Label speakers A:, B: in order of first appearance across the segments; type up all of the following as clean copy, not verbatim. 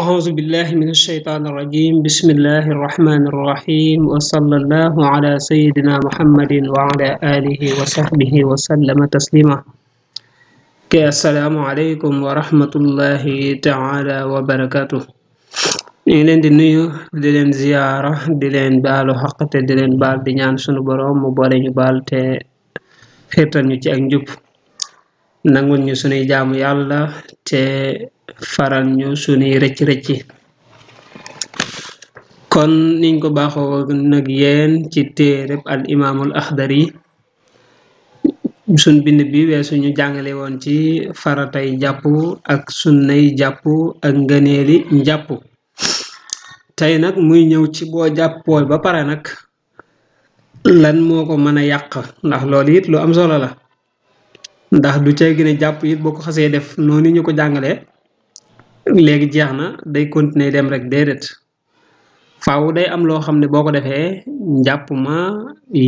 A: أعوذ بالله من الشيطان الرجيم بسم الله الرحمن الرحيم وصلى الله على سيدنا محمد وعلى آله وصحبه وسلم تسليما السلام عليكم ورحمة الله تعالى وبركاته ñu ngi leen di nuyu di leen ziyaara di leen baalu xaq te di leen baal di ñaan sunu boroom mu boole ñu baal te xirtal ñu ci ak njub nangul ñu sunuy jaamu yàlla te faral ñu sunuy rëcc-rëcc kon niñ ko baaxoo nag yéen ci téereb al imaamul axdari sun bind bi weesu ñu jàngale woon ci faratay jàpp ak sunnay jàpp ak ngëneeli njàpp tey nag muy ñëw ci boo jàppoo ba pare nag lan moo ko mën a yàq ndax loolu it lu am solo la ndax du cay gën a jàpp it boo ko xasee def noonu ñu ko jàngalee léegi jeex na day continuer dem rek déedéet faaw day am loo xam ne boo ko defee njàpp ma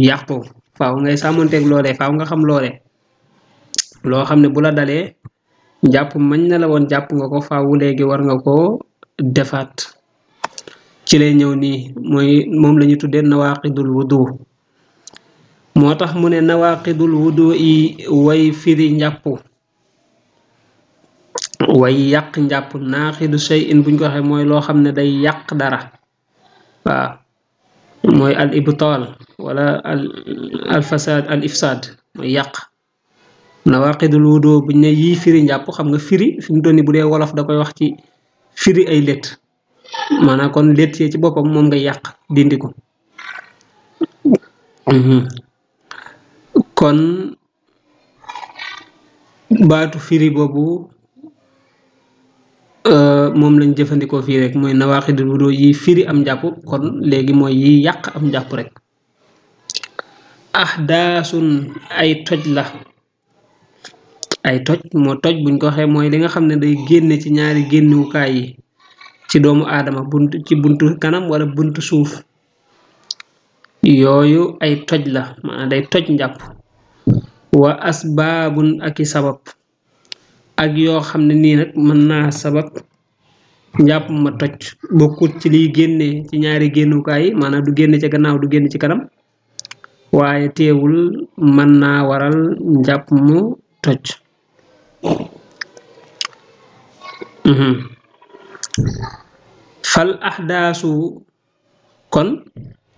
A: yàqu faaw ngay sàmmanteeg loolee faaw nga xam loolee loo xam ne bu la dalee njàpp mañ na la woon jàpp nga ko faaw léegi war nga ko defaat ci lay ñëw nii mooy moom la ñu tuddee nawaqidul wudu moo tax mu ne nawaqidul wudu yi way firi njàpp way yàq njàpp naaxidu shay'in buñ ko waxee mooy loo xam ne day yàq dara waaw mooy al ibtal wala al fasad al ifsad mooy yàq nawaqidul wudu buñ ne yii firi njàpp xam nga firi fi mu doon ni bu dee wolof da koy wax ci firi ay létt maanaam kon létt yi ci boppam moom nga yàq dindi ko kon baatu firi boobu moom lañ jëfandikoo fii rek mooy nawaqidul wudu yi firi am njàpp kon léegi mooy yi yàq am njàpp rek ahdaasun ay toj la ay toj moo toj buñ ko waxee mooy li nga xam ne day génne ci ñaari génnewukaay yi ci doomu aadama ci buntu kanam wala buntu suuf yooyu ay toj la maanaam day toj njàpp wa asbaabun ak i sabab ak yoo xam ne nii nag mën naa sabab njàpp ma toj bokkut ci liy génne ci ñaari génnukaay yi maanaam du génne ci gannaaw du génne ci kanam waaye teewul mën naa waral njàpp mu toj fal ahdaasu kon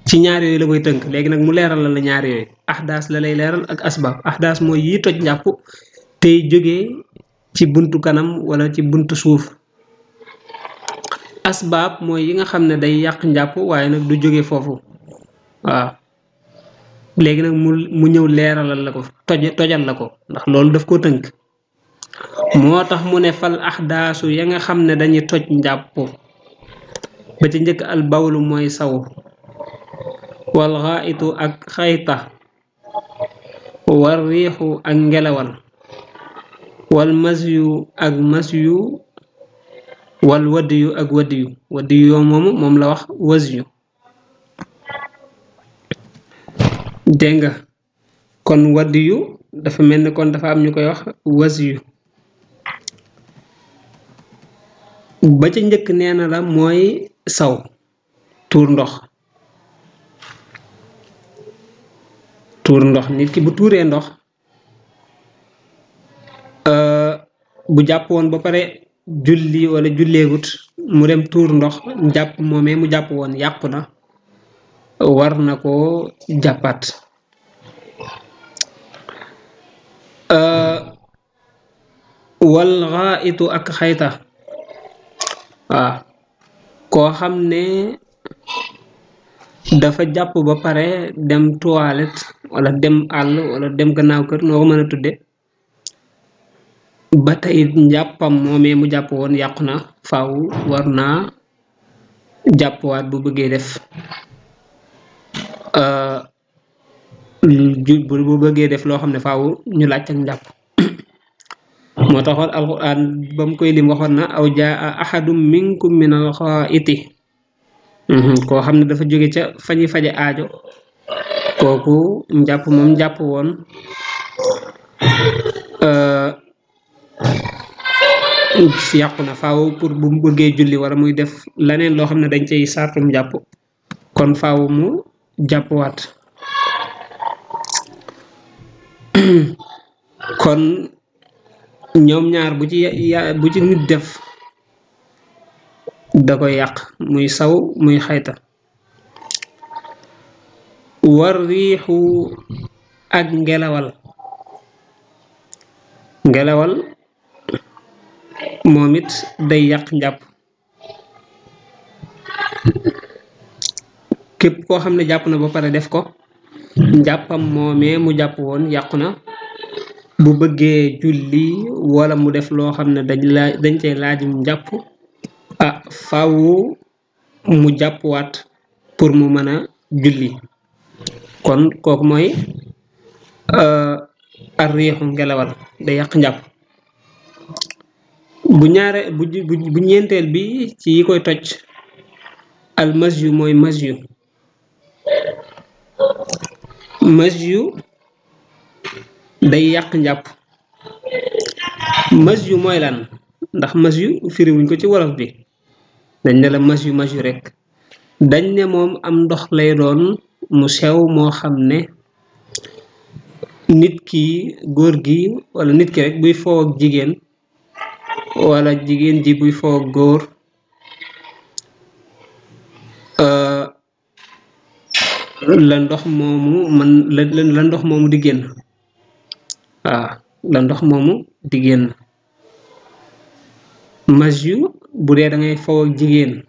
A: ci ñaar yooyu la koy tënk léegi nag mu leeral la ñaar yooyu ahdaas la lay leeral ak asbaab ahdaas mooy yi toj njàpp tey jógee ci buntu kanam wala ci buntu suuf asbaab mooy yi nga xam ne day yàq njàpp waaye nag du jóge foofu waaw léegi nag mu ñëw leeralal la ko tojal la ko ndax loolu daf koo tënk moo tax mu ne fal ahdaasu ya nga xam ne dañuy toj njàpp ba ci njëkk al bawlu mooy saw wal xaayitu ak xayta war riixu ak ngelawal wal masyu ak masyu wal wadiyu ak wadiyu yoo moom la wax wasyu dégg nga kon wadiyu dafa mel ni kon dafa am ñu koy wax wasyu ba ca njëkk nee na la mooy saw tuur ndox nit ki bu tuuree ndox bu jàpp woon ba pare julli wala julleegut mu dem tuur ndox jàpp moomee mu jàpp woon yàqu na war na koo jàppaat wal xaayitu ak xayta waaw koo xam ne dafa jàpp ba pare dem toilette wala dem àll wala dem gannaaw kër noo ko mën a tudde ba tey njàppam moomee mu jàpp woon yàqu na faaw war naa jàppwaat bu bëggee def bu bëggee def loo xam ne faaw ñu laaj ak njàpp moo taxoon alquran ba mu koy lim waxoon na aw jaa ahadum minkum min al xaaiti koo xam ne dafa jóge ca fañi faje aajo kooku njàpp moom jàpp woon yàqu na faaw pour bu mu bëggee julli wala muy def leneen loo xam ne dañ cay sartum jàpp kon faaw mu jàppwaat kon ñoom ñaar bu ci nit def da koy yàq muy saw muy xayta war riixu ak ngelawal moom it day yàq njàpp képp koo xam ne jàpp na ba pare def ko njàppam moomee mu jàpp woon yàqu na bu bëggee julli wala mu def loo xam ne dañ cey laajum njàpp faaw mu jàppwaat pour mu mën a julli kon kooku mooy ar riixu ngelawal day yàq njàpp bu ñeenteel bi ci yi koy toj al masyu mooy masyu day yàq njàpp masyu mooy lan ndax masyu firiwuñ ko ci wolof bi dañ ne la masyu rek dañ ne moom am ndox lay doon mu sew moo xam ne nit ki góor gi wala nit ki rek buy foo ak jigéen wala jigéen ji buy foo ak góor la ndox moomu di génn la ndox moomu di génn masyu bu dee da ngay foo ak jigéen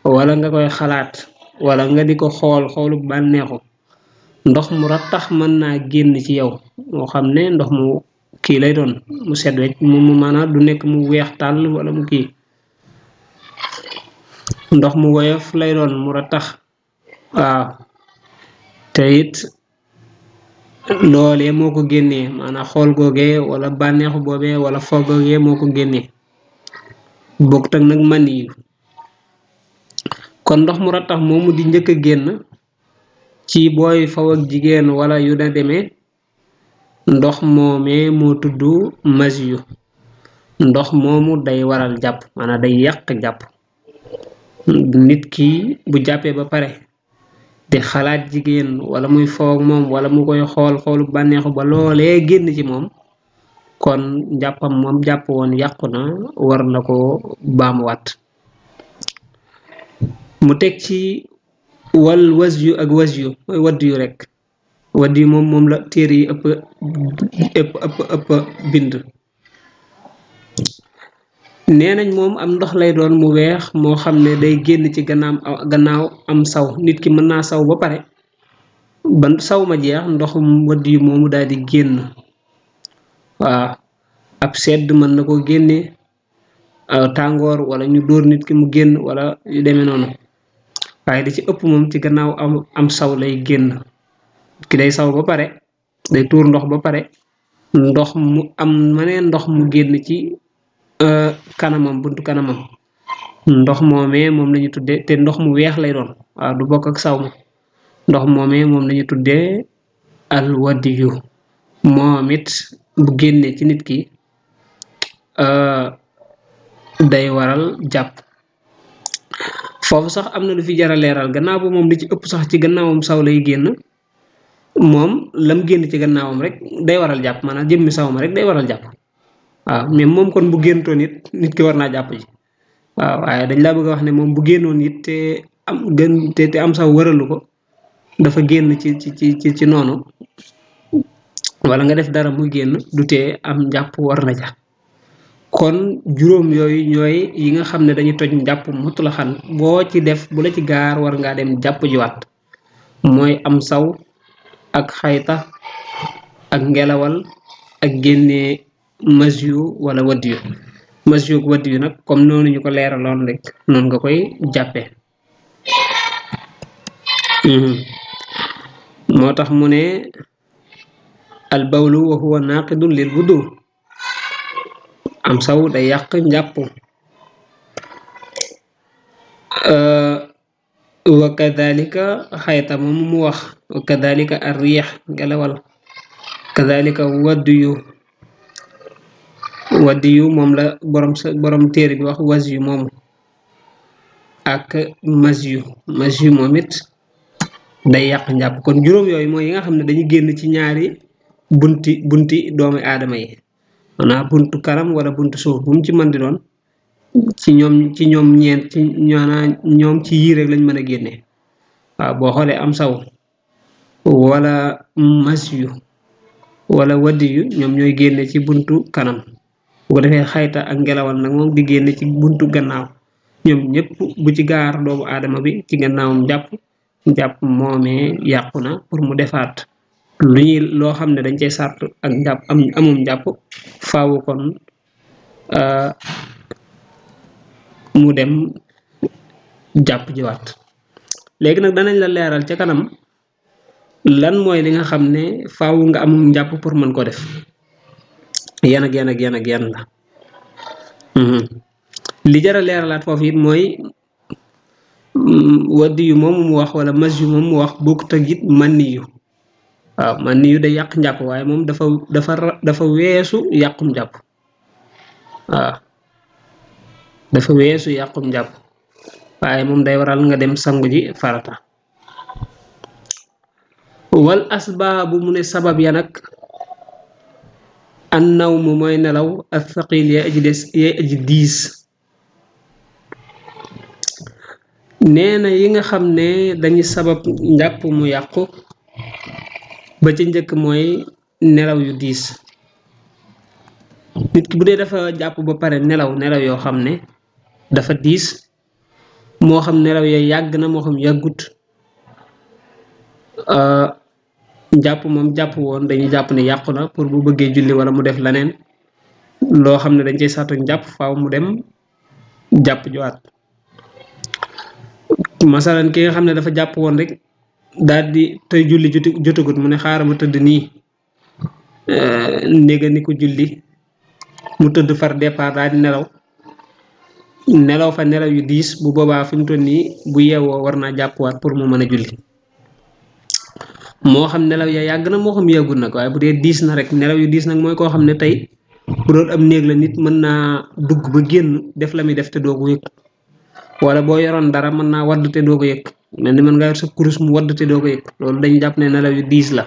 A: wala nga koy xalaat wala nga di ko xoolu bànneexu ndox mu rattax mën naa génn ci yow moo xam ne ndox mu kii lay doon mu set wecc mu maanaam du nekk mu weex tàll wala mu kii ndox mu woyof lay doon mu rattax te it loolee moo ko génnee maanaam xool googee wala bànneexu boobee wala foo googee moo ko génnee bokk tak nag man yi kon ndox mu rattax moomu di njëkk a génn ci booy faw ak jigéen wala yu da demee ndox moomee moo tudd masyu ndox moomu day waral jàpp maanaam day yàq jàpp nit ki bu jàppee ba pare di xalaat jigéen wala muy foog moom wala mu koy xoolu bànneexu ba loolee génn ci moom kon njàppam moom jàpp woon yàqu na war na ko baamuwaat mu teg ci wal wasyu ak wasyu mooy wadd yu rek wadd yu moom la téere yi ëpp bind nee nañ moom am ndox lay doon mu weex moo xam ne day génn ci gannaaw am saw nit ki mën naa saw ba pare ba saw ma jeex ndoxum wadd yu moomu daal di génn ab sedd mën na ko génne tàngoor wala ñu dóor nit ki mu génn wala yu demee noonu waaye da ci ëpp moom ci gannaaw am saw lay génn ki day saw ba pare day tuur ndox ba pare ndox mu am maneen ndox mu génn ci kanamam buntu kanamam ndox moomee moom lañu tuddee te ndox mu weex lay doon du bokk ak saw ma ndox moomee moom lañu tuddee al wadiyu moom it bu génnee ci nit ki day waral jàpp foofu sax am na lu fi jara leeral gannaaw ba moom li ci ëpp sax ci gannaawam saw lay génn moom lam génn ci gannaawam rek day waral jàpp maanaam jëmmi saw ma rek day waral jàpp mais moom kon bu géntoon it nit ki war naa jàpp ji waaye dañ laa bëgg a wax ne moom bu génnoon it te am saw waralu ko dafa génn ci noonu wala nga def dara muy génn du tee am njàpp war na ja kon juróom yooyu ñooy yi nga xam ne dañuy toj njàpp mutlaxan boo ci def bu la ci gaar war ngaa dem jàpp jiwaat mooy am saw ak xayta ak ngelawal ak génnee masyu wala wadiyu masyu ak wadiyu nag comme noonu ñu ko leeraloon rek noonu nga koy jàppee moo tax mu ne al bawlu wa huwa naqidun lil wudu am saw day yàq njàpp wa kadhalika xayta moom mu wax wa kadhalika ar riix ngelawal kadhalika wadiyu waddi yu moom la borom téere bi wax was yu moomu ak mas yu moom it day yàq njàpp. kon juróom yooyu mooy yi nga xam ne dañuy génn ci ñaari bunti doomi aadama yi, maanaam buntu kanam wala buntu suuf bu mu ci mën di doon ci ñoom ñeent ñoom ci yii rek lañ mën a génne. waaw boo xoolee am saw wala mas yu wala waddi yu ñoom ñooy génne ci buntu kanam, bu ko defee xayta ak ngelawal nag moom di génne ci buntu gannaaw. ñoom ñëpp bu ci gaar doomu aadama bi ci gannaawam njàpp moomee yàqu na. pour mu defaat loo xam ne dañ cey sart ak njàpp amum njàpp faawu kon mu dem jàpp jiwaat. léegi nag danañ la leeral ca kanam lan mooy li nga xam ne faawu nga amum njàpp pour mën ko def, yan ak yan la. li jar a leeralaat foofu it mooy waddi yu moom mu wax wala mas yu moom mu wax bokkut ak it manni yu. waaw manni yu day yàq njàpp waaye moom dafa weesu yàqum njàpp. waaw dafa weesu yàqum njàpp waaye moom day waral nga dem sangu ji farata. wal asbaabu mu ne sabab ya nag an nawmu mooy nelaw ak thaqil yee aji diis. nee na yi nga xam ne dañuy sabab njàpp mu yàqu ba ca njëkk mooy nelaw yu diis. nit ki bu dee dafa jàpp ba pare nelaw yoo xam ne dafa diis, moo xam nelaw ya yàgg na moo xam yàggut, jàpp moom jàpp woon dañuy jàpp ne yàqu na. pour bu bëggee julli wala mu def leneen loo xam ne dañ cey sàttu njàpp faaw mu dem jàpp juwaat. masalan ki nga xam ne dafa jàpp woon rek daal di tey julli jotagut mu ne xaaral ma tëdd nii ndéga ni ko julli mu tëdd far départ daal di nelaw fa nelaw yu diis. bu boobaa fi mu toll nii bu yeewoo war naa jàppuwaat pour mu mën a julli. moo xam nelaw ya yàgg na moo xam yàggut nag, waaye bu dee diis na rek nelaw yu diis nag mooy koo xam ne tey bu doon am néeg la nit mën naa dugg ba génn def la muy def te doo ko yëg, wala boo yoroon dara mën naa wadd te doo ko yëg, mel ni mën nga yor sa kurus mu wadd te doo ko yëg. loolu dañu jàpp ne nelaw yu diis la.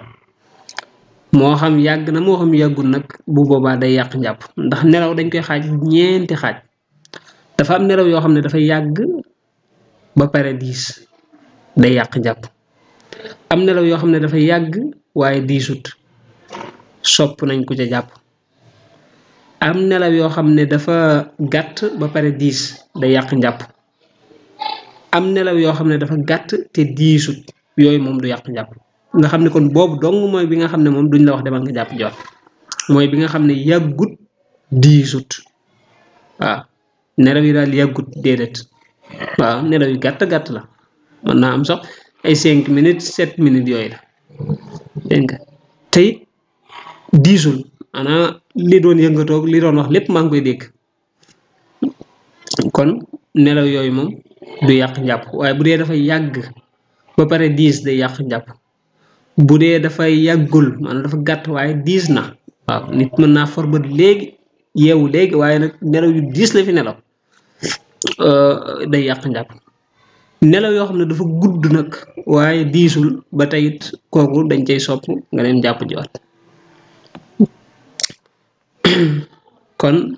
A: moo xam yàgg na moo xam yàggut nag bu boobaa day yàq njàpp. ndax nelaw dañ koy xaaj ñeenti xaaj. dafa am nelaw yoo xam ne dafa yàgg ba pare diis, day yàq njàpp. am nelaw yoo xam ne dafa yàgg waaye diisut, sopp nañ ko ca jàpp. am nelaw yoo xam ne dafa gàtt ba pare diis, day yàq njàpp. am nelaw yoo xam ne dafa gàtt te diisut, yooyu moom du yàq njàpp. nga xam ne kon boobu dong mooy bi nga xam ne moom duñ la wax demal nga jàpp jot, mooy bi nga xam ne yàggut diisut. waaw nelaw yi daal yàggut déedéet. waaw nelaw yi gàtt la, mën naa am sax ay 5 minutes 7 minutes yooyu la, dégg nga tey diisul. ana li doon yëngatoog li doon wax lépp maa ngi koy dégg. kon nelaw yooyu moom du yàq njàpp. waaye bu dee dafay yàgg ba pare diis day yàq njàpp. bu dee dafay yàggul maanaam dafa gàtt waaye diis na, waaw nit mën naa forbat léegi yeewu léegi waaye nag nelaw yu diis la fi nelaw, day yàq njàpp. nelaw yoo xam ne dafa gudd nag waaye diisul ba tey it kooku dañ cay sopp nga dem jàpp jiwaat. kon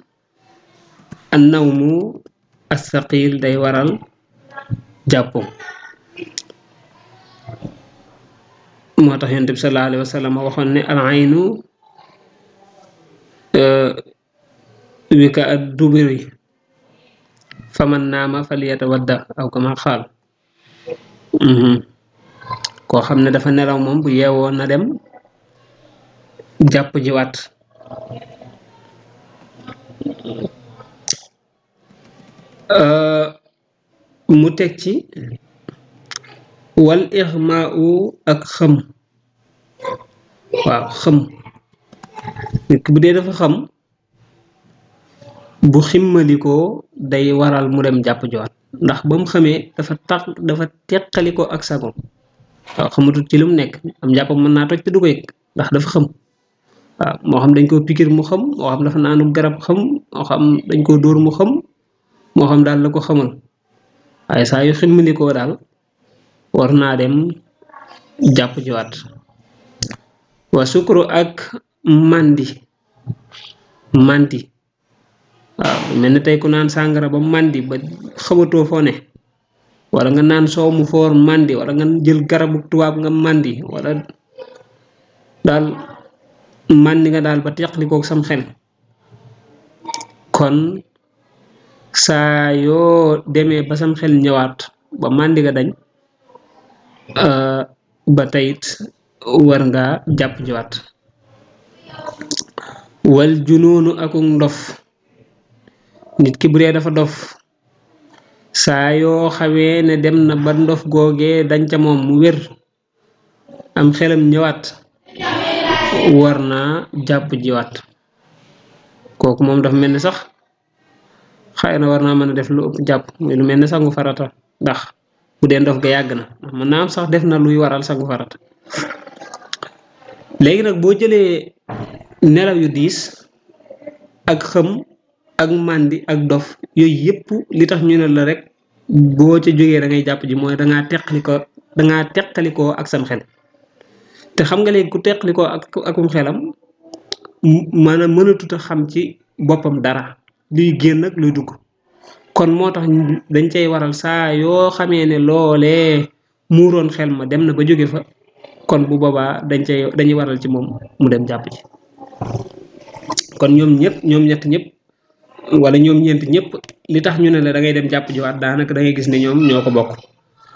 A: an nawmu as-saqil day waral jàpp. moo tax yonent bi sallallahu alayhi wa sallam waxoon ne al aynu wika ad duburi faman naama falyatawadda aw kama xaal. koo xam ne dafa nelaw moom bu yeewoo na dem jàpp jiwaat. mu teg ci wal ixmaau ak xëm. waaw xëm nit ki bu dee dafa xam bu ximmalikoo day waral mu dem jàpp jiwaat, ndax ba mu xamee dafa teqalikoo ak sagom. waaw xamatul ci lu mu nekk, am jàppam mën naa toj te du ko yëg ndax dafa xam. waaw moo xam dañ koo pikir mu xam moo xam dafa naanu garab xam moo xam dañ koo dóor mu xam moo xam daal la ko xamal waaye saa yu ximmalikoo daal war naa dem jàpp jiwaat wa sukru ak mandi waaw mel ni tey ku naan sàngara ba mandi ba xamatoo foo ne wala nga naan soow mu foor mandi wala nga jël garabu tubaab nga mandi wala daal mandi nga daal ba teqlikook sam xel kon saa yoo demee ba sam xel ñëwaat ba mandi nga dañ ba tayit war nga jàpp jiwaat wal junoonu akuk ndof nit ki bu dee dafa dof saa yoo xawee ne dem na ba ndof googee dañ ca moom mu wér am xelam ñëwaat war naa jàpp jiwaat kooku moom dafa mel ni sax xëy na war naa mën a def lu ëpp jàpp muy lu mel ni sangu farata ndax bu dee ndof ga yàgg na ndax mën naa am sax def na luy waral sangu farata léegi nag boo jëlee nelaw yu diis ak xëm ak màndi ak dof yooyu yëpp li tax ñu ne la rek boo ca jógee da ngay jàpp ji mooy dangaa teqalikoo ak sam xel te xam nga léegi ku teqalikoo akum xelam maanaam mënatut a xam ci boppam dara luy génn ak luy dugg kon moo tax dañ cay waral saa yoo xamee ne loolee muuroon xel ma dem na ba jóge fa kon bu boobaa dañuy waral ci moom mu dem jàpp ji kon ñoom ñett ñëpp wala ñoom ñeent ñëpp li tax ñu ne la da ngay dem jàpp jiwaat daanaka da ngay gis ne ñoom ñoo ko bokk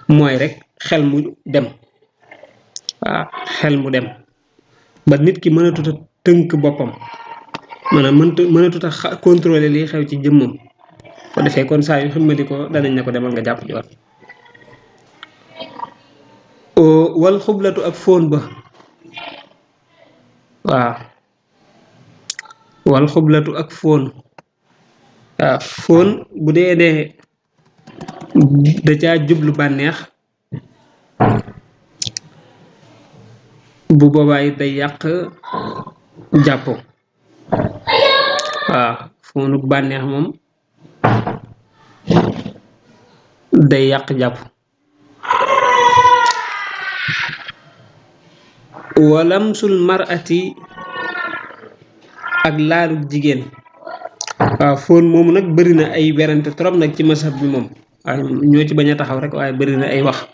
A: mooy rek xel mu dem waaw xel mu dem ba nit ki mënatut a tënk boppam maanaam mënatut a contrôler li xew ci jëmmam ko defee kon saa yu xëmmali ko danañ ne ko demal nga jàpp jiwaat wal xublatu ak fóon ba waaw wal xublatu ak fóon waaw fóon bu dee da caa jublu bànneex bu boobaa it day yàq jàpp waaw fóonu bànneex moom day yàq jàpp walamsul mar'ati ak laalu jigéen waaw fóon moomu nag bëri na ay werante trop nag ci masab bi moom waaye ñoo ci bañ a taxaw rek waaye bëri na ay wax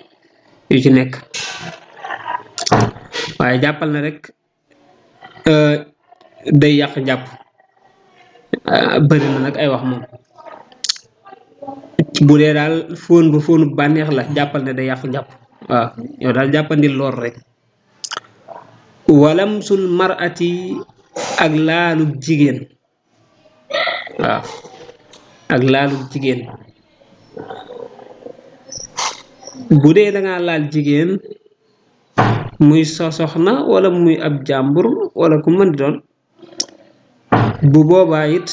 A: yu ci nekk waaye jàppal na rek day yàq jàpp bëri na nag ay wax moom bu dee daal fóon ba fóonu bànneex la jàppal ne day yàq jàpp waaw yow daal jàppandil lool rek walamsul mar'ati ak laalu jigéen waaw ak laalu jigéen bu dee dangaa laal jigéen muy soxna wala muy ab jàmbur wala ku mën di doon bu boobaa it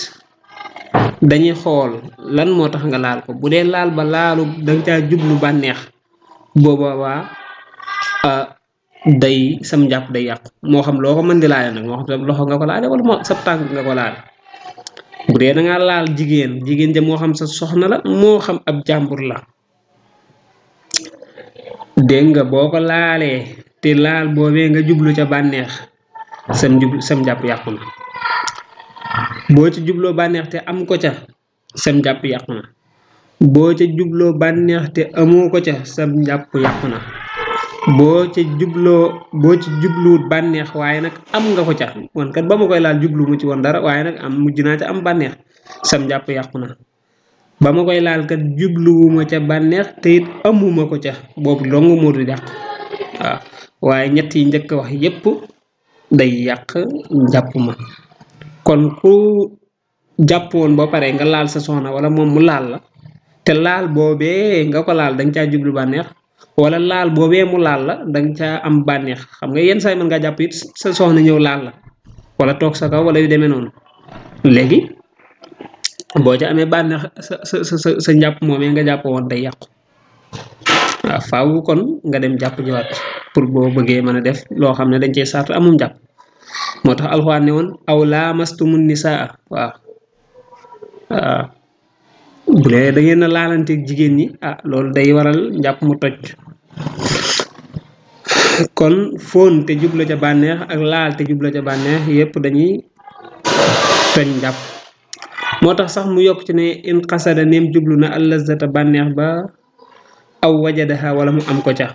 A: dañuy xool lan moo tax nga laal ko bu dee laal ba laalu danga caa jublu bànneex boobaa day sam njàpp day yàqu moo xam loo ko mën di laale nag moo xam loxo nga ko laale wala moo sab tànk nga ko laale bu dee dangaa laal jigéen ja moo xam sa soxna la moo xam ab jàmbur la dégg nga boo ko laalee te laal boobee nga jublu ca bànneex sam njàpp yàqu na boo ci jubloo bànneex te am ko ca sam njàpp yàqu na boo ca jubloo bànneex te amoo ko ca sam njàpp yàqu na boo ci jubluwut bànneex waaye nag am nga ko ca man kat ba ma koy laal jublu mu ci woon dara waaye nag mujj naa ca am bànneex sam njàpp yàqu na ba ma koy laal kat jubluwuma ca bànneex te it amuma ko ca boobu dong moo du yàq waaw waaye ñett yi njëkk wax yépp day yàq njàpp ma kon ku jàpp woon ba pare nga laal sa soxna wala moom mu laal la te laal boobee nga ko laal danga caa jublu bànneex wala laal boobee mu laal la danga caa am bànneex xam nga yenn saa yi mën ngaa jàpp it sa soxna ñëw laal la wala toog sa kaw wala yu demee noonu léegi boo ca amee bànneex sa njàpp moomee nga jàpp woon day yàqu waaw faaw kon nga dem jàpp jiwaat pour boo bëggee mën a def loo xam ne dañ cee sart amum jàpp moo tax alxuraan ne woon aw laamastumun nisaa waaw waaw bu dee da ngeen a laalanteeg jigéen ñi loolu day waral njàpp mu toj kon fóon te jubla ca bànneex ak laal te jubla ca bànneex yépp dañuy toj njàpp moo tax sax mu yokk ci ne in xasada neem jublu na allazata bànneex ba aw wajadaha wala mu am ko ca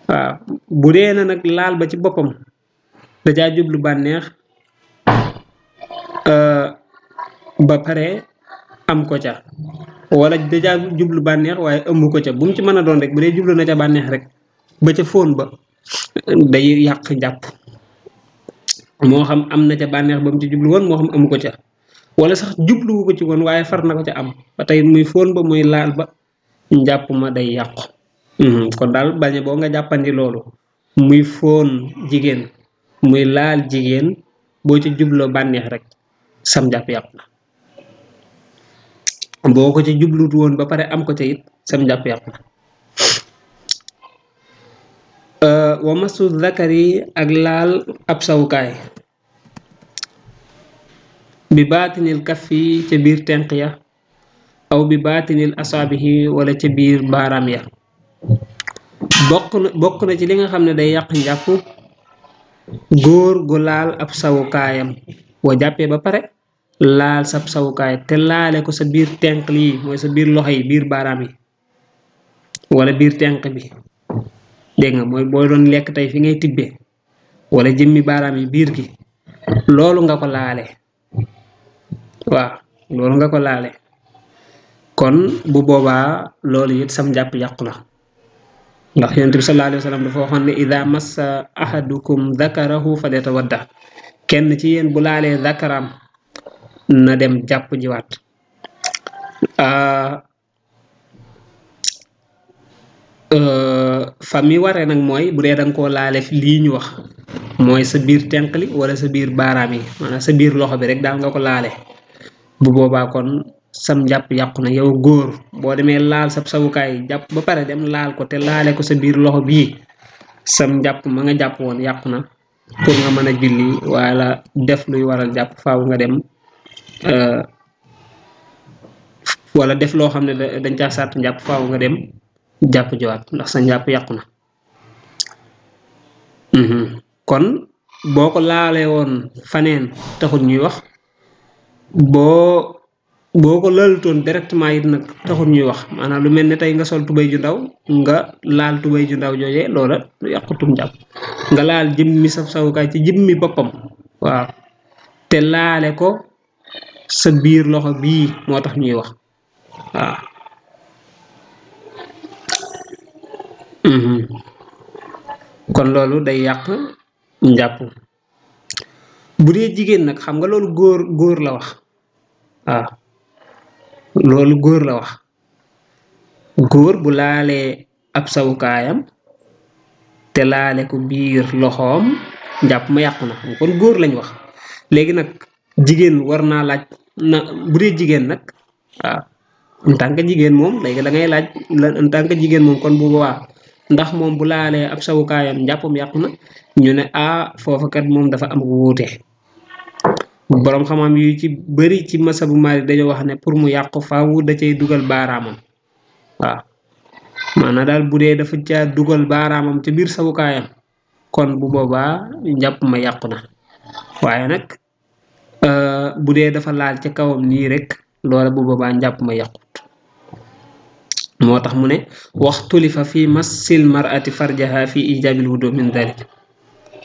A: waaw bu dee na nag laal ba ci boppam dajaa jublu bànneex ba pare am ko ca wala dajaa jublu bànneex waaye amu ko ca bu mu ci mën a doon rek bu dee jublu na ca bànneex rek ba ca fóon ba day yàq njàpp moo xam am na ca bànneex ba mu ci jublu woon moo xam amu ko ca wala sax jubluwu ko ci woon waaye far na ko ca am ba tey muy fóon ba muy laal ba njàpp ma day yàqu kon daal bañe boo nga jàppandi loolu muy fóon jigéen muy laal jigéen boo ci jubloo bànneex rek sam njàpp yàqu na boo ko ci jublut woon ba pare am ko ca it sam njàpp yàqu na wa masu zakari ak laal ab sawukaay bi baatinil kaffi ca biir tenq ya aw bi baatinil asaabihi wala ca biir baaraam ya bokk na ci li nga xam ne day yàq njàpp góor gu laal ab sawukaayam boo jàppee ba pare laal sab sawukaay te laale ko sa biir tenq lii mooy sa biir loxo yi biir baaraam yi wala biir tenq bi dégg nga mooy boo doon lekk tey fi ngay tibbee wala jëmmi baaraam yi biir gi loolu nga ko laale waaw loolu nga ko laale kon bu boobaa loolu it sam njàpp yàqu na ndax yonent bi sallallahu alayhi wa sallam dafa waxoon ne ida massa ahadukum zakarahu falyatawadda kenn ci yéen bu laalee zakaram na dem jàpp jiwaat fa mi waree nag mooy bu dee danga koo laale lii ñu wax mooy sa biir tenq li wala sa biir baaraam yi maanaam sa biir loxo bi rek daal nga ko laale bu boobaa kon sam njàpp yàqu na yow góor boo demee laal sa sawukaay jàpp ba pare dem laal ko te laale ko sa biir loxo bii sam njàpp ma nga jàpp woon yàqu na pour nga mën a julli wala def luy waral jàpp faaw nga dem wala def loo xam ne dañ caa sàtt njàpp faaw nga dem jàpp jiwaat ndax sa njàpp yàqu na kon boo ko laalee woon faneen taxul ñuy wax boo ko laalutoon directement it nag taxul ñuy wax maanaam lu mel ne tey nga sol tubéy ju ndaw nga laal tubéy ju ndaw joojee loola yàqutum jàpp nga laal jëmmi sa sawukaay ci jëmmi boppam waaw te laale ko sa biir loxo bii moo tax ñuy wax waaw kon loolu day yàq njàpp bu dee jigéen nag xam nga loolu góor la wax waaw loolu góor la wax góor bu laalee ab sawukaayam te laale ko biir loxoom njàpp ma yàqu na kon góor lañ wax léegi nag jigéen war naa laaj na bu dee jigéen nag waaw en tant que jigéen moom léegi da ngay laaj en tant que jigéen moom kon bu boobaa ndax moom bu laalee ab sawukaayam njàppam yàqu na ñu ne foofa kat moom dafa am wuute boroom xam-xam yu ci bëri ci masabu Maalik dañoo wax ne pour mu yàqu faaw da cay dugal baaraamam waaw maanaam daal bu dee dafa caa dugal baaraamam ca biir sawukaayam kon bu boobaa njàpp ma yàqu na waaye nag bu dee dafa laal ca kawam nii rek loola bu boobaa njàpp ma yàqut moo tax mu ne waxtulifa fi massil mar'ati farjaha fi ijabil wudu min dalik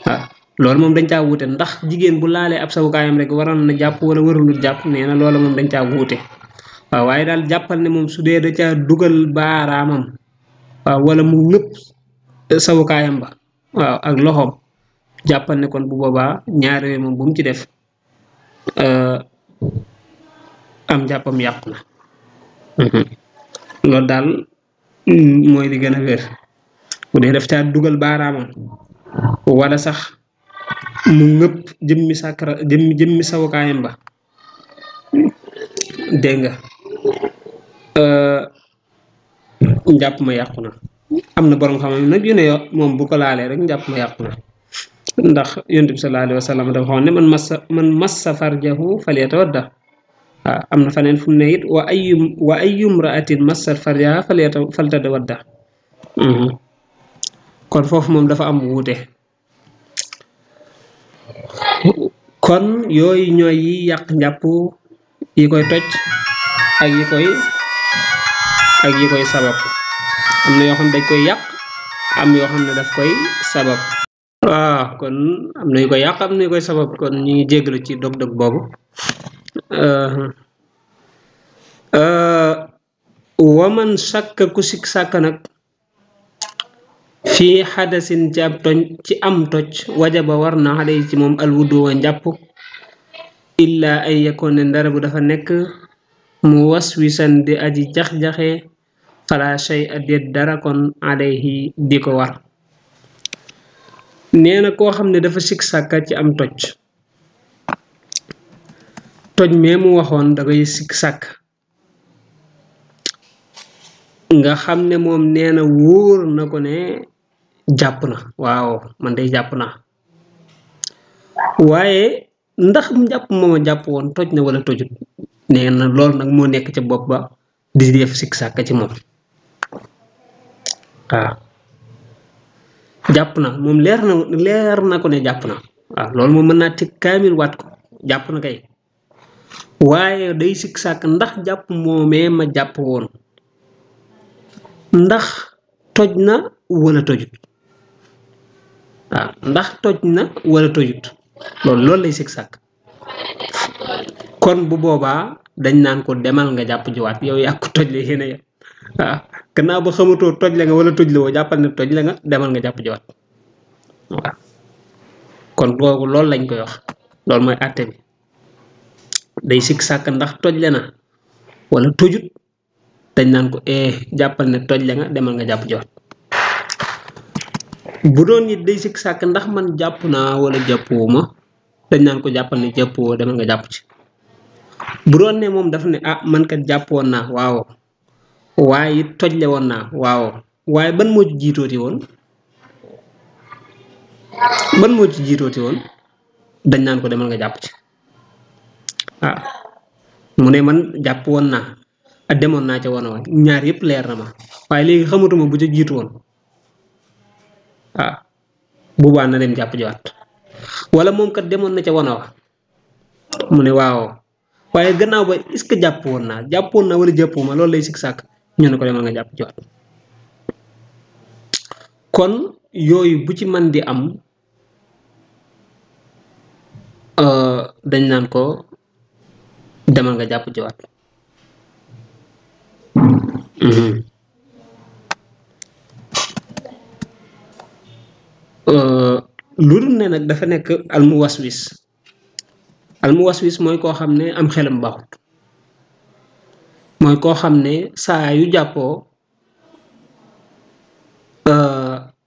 A: waaw loolu moom dañ caa wuute ndax jigéen bu laalee ab sawukaayam rek waroon na jàpp wala warul jàpp nee na loola moom dañ caa wuute waaw waaye daal jàppal ne moom su dee da caa dugal baaraamam waaw wala mu ngëpp sawukaayam ba waaw ak loxoom jàppal ne kon bu boobaa ñaar yooyu moom bu mu ci def am jàppam yàqu na loolu daal mooy li gën a wér bu dee daf caa dugal baaraamam wala sax mu ngëpp jëmmi sawukaayam ba dégg nga njàpp ma yàqu na am na borom xam-xam nag yu ne moom bu ko laalee rek njàpp ma yàqu na ndax yonent bi sallallahu alayhi wa sallam dafa waxoon ne man massa farjahu falyatawadda waaw am na faneen fu mu ne it wa ayyum ra'atin massat farjaha faltatawadda kon foofu moom dafa am wuute kon yooyu ñooy yi yàq njàpp yi koy toj ak yi koy sabab am na yoo xam ne dañ koy yàq am yoo xam ne daf koy sabab waaw kon am na yu koy yàq am na yu koy sabab kon ñu ngi jéggalu ci dog-dog boobu waman sàkk ku sik sàkk nag fii xadasin ci ab toj ci am toj wajaba war na xale yi ci moom alwudu wa njàpp illa ay yakkoon ne ndara bu dafa nekk mu waswisan di aji jax-jaxe fala shay a déet dara kon alayhi di ko war nee na koo xam ne dafa sik sàkka ci am toj mee mu waxoon da ngay sik sàkk nga xam ne moom nee na wóor na ko ne jàpp na waaw man day jàpp naa waaye ndax njàpp mooma jàpp woon toj na wala tojut nee na loolu nag moo nekk ca bopp ba di def sik sàkk ci moom waaw jàpp na moom leer na ko ne jàpp na waaw loolu moom mën naa teg kaamil waat ko jàpp na kay waaye day sik sàkk ndax jàpp moomee ma jàpp woon ndax toj na wala tojut waaw ndax toj na wala tojut loolu lay sik sàkk kon bu boobaa dañ naan ko demal nga jàpp jiwaat yow yaa ko toj la yéen a yem waaw gannaaw ba xamatoo toj la nga wala toj la woo jàppal ne toj la nga demal nga jàpp jiwaat waaw kon googu loolu lañ koy wax loolu mooy àtte bi day sik sàkk ndax toj le na wala tojut dañ naan ko jàppal ne toj la nga demal nga jàpp jiwaat bu doon nit day sik sàkk ndax man jàpp naa wala jàppuwuma dañ naan ko jàppal ne jàppuwoo demal nga jàpp ci bu doon ne moom dafa ne man kat jàppoon naa waaw waaye it tojle woon naa waaw waaye ban moo ci jiitooti woon dañ naan ko demal nga jàpp ci mu ne man jàpp woon naa demoon naa ca woon a ñaar yëpp leer na ma waaye léegi xamatuma bu ca jiitu woon boobaa na dem jàpp jiwaat wala moom kat demoon na ca woon a mu ne waaw waaye gannaaw ba est-ce que jàppoon naa wala jàppuma loolu lay sik sàkk ñu ne ko demal nga jàpp jiwaat kon yooyu bu ci man di am dañ naan ko demal nga jàpp jiwaat lu dul ne nag dafa nekk almuwaswis mooy koo xam ne am xelam baaxut mooy koo xam ne saa yu jàppoo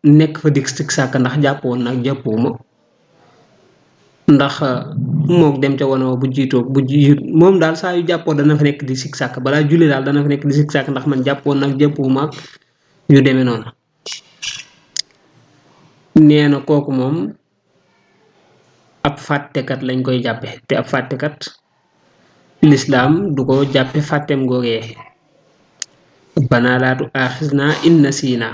A: nekk fa dig sik sàkk ndax jàppoon nag jàppuma ndax mook dem ca wana bu jiitoo moom daal saa yu jàppoo dana fa nekk di sik sàkk balaa julli daal dana fa nekk di sik sàkk ndax man jàppoon nag jàppuma ak yu demee noonu nee na kooku moom ab fàttekat lañ koy jàppe te ab fàttekat lislaam du ko jàppe fàttem googee banaa laatu aaxis naa inna siina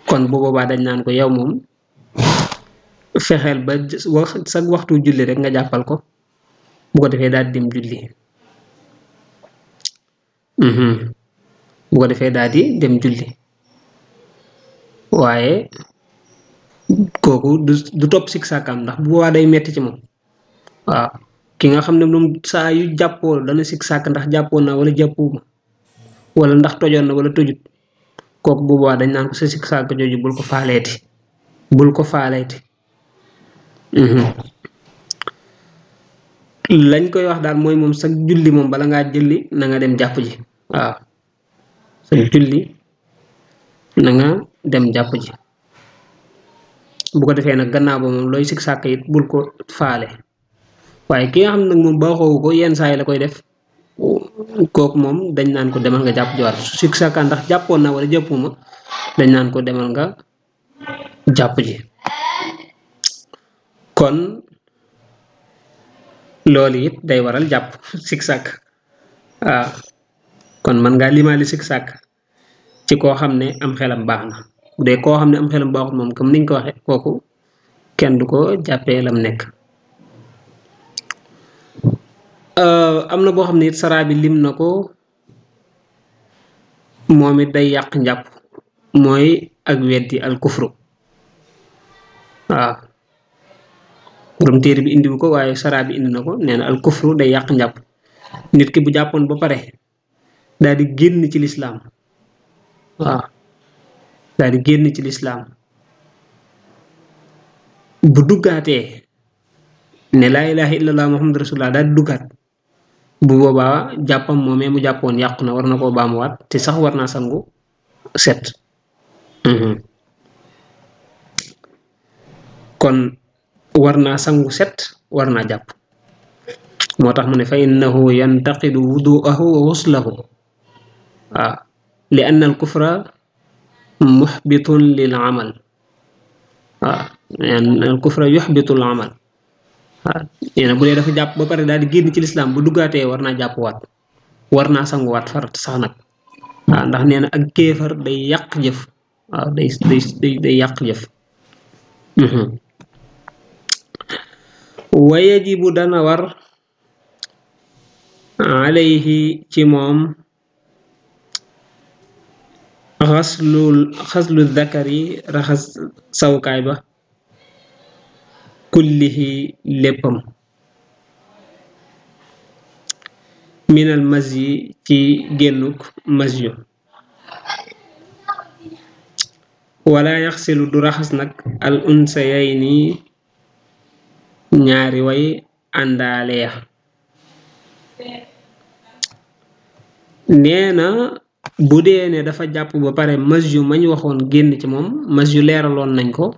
A: kon bu boobaa dañ naan ko yow moom fexeel ba sa waxtu julli rek nga jàppal ko bu ko defee daal di dem julli bu ko defee daal di dem julli waaye kooku du topp sik sàkkam ndax bu boobaa day metti ci moom waaw ki nga xam ne moom saa yu jàppoo dana sik sàkk ndax jàppoon na wala jàppuma wala ndax tojoon na wala tojut kooku bu boobaa dañ naan ko sa sik sàkk jooju bul ko faaleeti lañ koy wax daal mooy moom sa julli moom bala ngaa julli na nga dem jàpp ji waaw sa julli na nga dem jàpp ji bu ko defee nag gannaaw ba moom looy sik sàkk it bul ko faale waaye ki nga xam nag moom baaxoowu ko yenn saa yi la koy def kooku moom dañ naan ko demal nga jàpp jiwaat su sik sàkka ndax jàppoon na wala jàppuma dañ naan ko demal nga jàpp ji kon loolu it day waral jàpp sik sàkk waaw kon man ngaa limaali sik sàkk ci koo xam ne am xelam baax na bu dee koo xam ne am xelam baaxut moom comme niñ ko waxe kooku kenn du ko jàppee lam nekk am na boo xam ne it saraa bi lim na ko moom it day yàq njàpp mooy ak weddi al kufru waaw borom téere bi indiwu ko waaye saraa bi indi na ko nee na al kufru day yàq njàpp nit ki bu jàppoon ba pare daal di génn ci lislaam waaw daal di génn ci lislaam bu duggaatee ne laa ilaha illallah muhammad rasulullah daal di duggaat bu boobaa jàppam moomee mu jàppoon yàqu na war na koo baamuwaat te sax war naa sangu set kon war naa sangu set war naa jàpp moo tax mu ne fa innahu yantaqidu wudu'ahu wa ghuslahu waaw li anna al kufra muhbitun lil amal waaw al kufra yuhbitu al amal waaw nee bu dee dafa jàpp ba pare daal di génn ci lislaam bu duggaatee war naa jàpp waat war naa sanguwaat farat sax nag waaw ndax nee na ak kéefar day yàq jëf waaw day yàq jëf wa yajibu dana war alayhi ci moom xaslu zakari raxas sawukaay ba kullihi léppam minal masyi ci génnuk masyu wala yaxsilu du raxas nag al unsayayni ñaari way àndaale ya nee na bu dee ne dafa jàpp ba pare masyu mañ waxoon génn ci moom masyu leeraloon nañ ko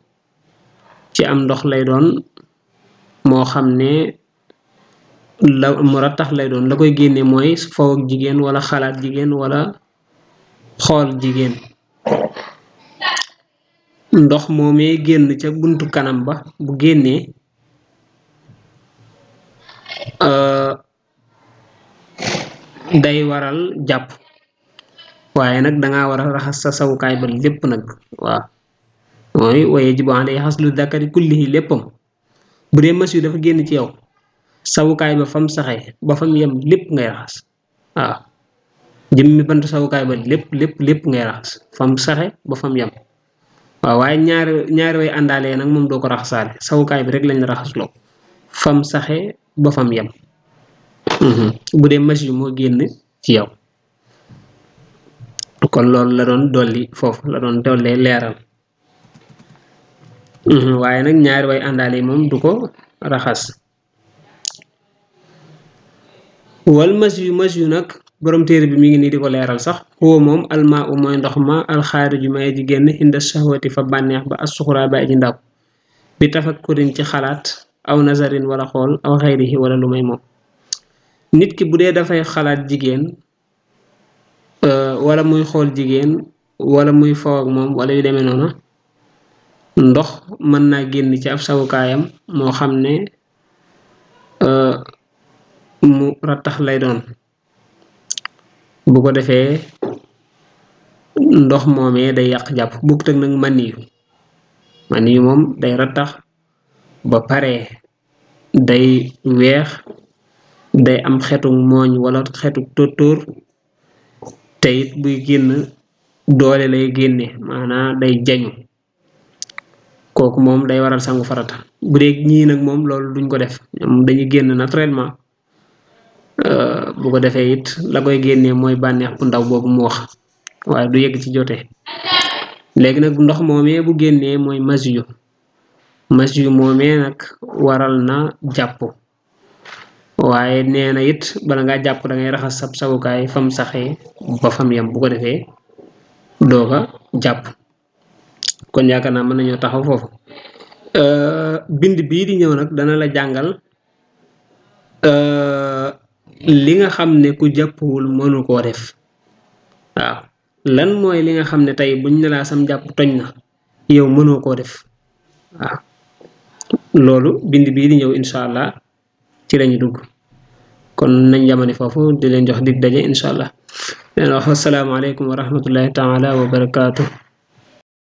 A: ci am ndox lay doon moo xam ne la mu rattax lay doon la koy génne mooy faw ak jigéen wala xalaat jigéen wala xool jigéen ndox moomee génn ca buntu kanam ba bu génnee day waral jàpp waaye nag danga war a raxas sa sawukaay ba lépp nag waaw mooy wa yajibu alayhi xaslu dakari kullihi léppam bu dee mas yu dafa génn ci yow sawukaay ba fam saxee ba fam yem lépp ngay raxas waaw jëmmi bant sawukaay ba lépp ngay raxas fam saxe ba fam yem waaw waaye ñaari way àndaalee nag moom doo ko raxasaale sawukaay bi rek lañ raxasloo fam saxe ba fam yem bu dee mas yu moo génn ci yow kon loolu la doon dolli foofu la doon dollee leeral waaye nag ñaari way àndaale moom du ko raxas wal mas yu nag borom téere bi mi ngi nii di ko leeral sax huwa moom almaa u mooy ndox ma alxaariju may ji génn inda shahwati fa bànneex ba assuxura ba aji ndaw bi tafakkurin ci xalaat aw nazarin wala xool aw xayrihi wala lu may moom nit ki bu dee dafay xalaat jigéen wala muy xool jigéen wala muy faw ak moom wala yu demee noonu ndox mën naa génn ci ab sawukaayam moo xam ne mu rattax lay doon bu ko defee ndox moomee day yàq jàpp bukk tëg nag maniyu moom day rattax ba pare day weex day am xetu mooñ wala xetu tóortóor te it buy génn doole lay génne maanaam day jañu kooku moom day waral sangu farata bu dee ñii nag moom loolu duñ ko def ñoom dañuy génn naturellement bu ko defee it la koy génnee mooy bànneex bu ndaw boobu mu wax waaye du yegg ci jotee léegi nag ndox moomee bu génnee mooy masyu moomee nag waral na jàpp waaye nee na it bala ngaa jàpp da ngay raxas sab sawukaay fam saxee ba fam yem bu ko defee dooga jàpp kon yaakaar naa mën nañoo taxaw foofu bind bii di ñëw nag dana la jàngal li nga xam ne ku jàppwul mënu koo def waaw lan mooy li nga xam ne tey buñ ne laa sam jàpp toñ na yow mënoo koo def waaw loolu bind bii di ñëw incha allah ci lañu dugg kon nañ yamani foofu di leen jox dig daje incha allah leen wax asalaamaaleykum wa rahmatullahi taala wa barakaatu